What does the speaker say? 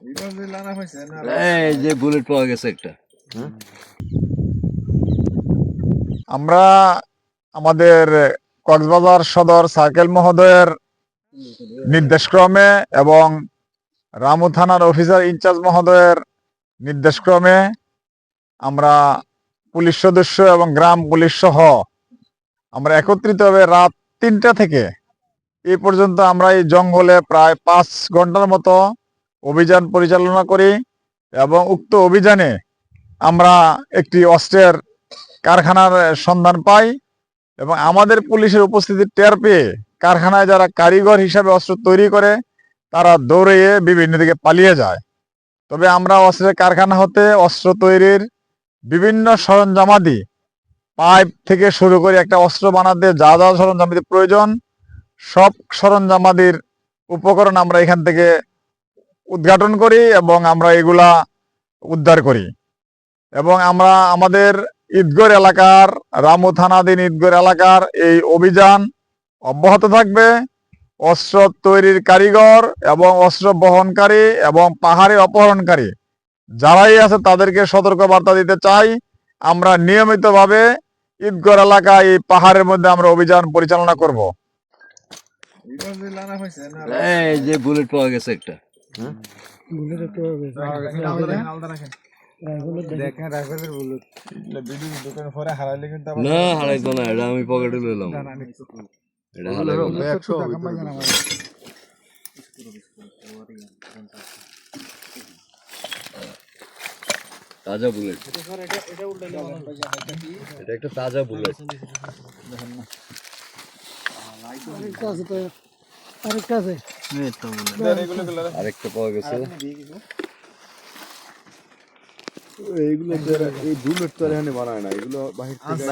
এই যে বুলেট পাওয়া গেছে একটা। আমরা আমাদের কক্সবাজার সদর সার্কেল মহোদয়ের নির্দেশক্রমে এবং রামু থানার অফিসার ইনচার্জ মহোদয়ের নির্দেশক্রমে আমরা পুলিশ সদস্য এবং গ্রাম পুলিশ সহ আমরা একত্রিতভাবে রাত 3টা থেকে এই পর্যন্ত আমরা এই জঙ্গলে প্রায় 5 ঘন্টার মতো অভিযান পরিচালনা করি এবং উক্ত অভিযানে আমরা একটি অস্ত্রের কারখানার সন্ধান পাই এবং আমাদের পুলিশের উপস্থিতি টের পেয়ে কারখানায় যারা কারিগর হিসাবে অস্ত্র তৈরি করে তারা দৌড়ে বিভিন্ন দিকে পালিয়ে যায়। তবে আমরা অস্ত্রের কারখানা হতে অস্ত্র তৈরির বিভিন্ন সরঞ্জামাদি পাইপ থেকে শুরু করে একটা অস্ত্র বানাতে যা যা সরঞ্জামাদি প্রয়োজন সব সরঞ্জামাদির উপকরণ আমরা এখান থেকে উদ্ঘাটন করি এবং আমরা এগুলা উদ্ধার করি এবং আমরা আমাদের ঈদগড় এলাকার রামু থানাধীন ঈদগড় এলাকার এই অভিযান অব্যাহত থাকবে। অস্ত্র তৈরির কারিগর এবং অস্ত্র বহনকারী এবং পাহাড়ে অপহরণকারী যারাই আছে তাদেরকে সতর্ক বার্তা দিতে চাই। আমরা নিয়মিতভাবে ঈদগড় এলাকায় এই পাহাড়ের মধ্যে আমরা অভিযান পরিচালনা করব। এই যে বুলেট পাওয়া গেছে একটা। না হারাইতো না, এটা আমি পকেটে লইলাম। এটা হারাইবো না। তাজা বুলেট, এটা একটা তাজা বুলেট। আরেকটা পাওয়া গেছে। এইগুলো এই বুলেট তো এখানে বানায় না, এগুলো বাহির থেকে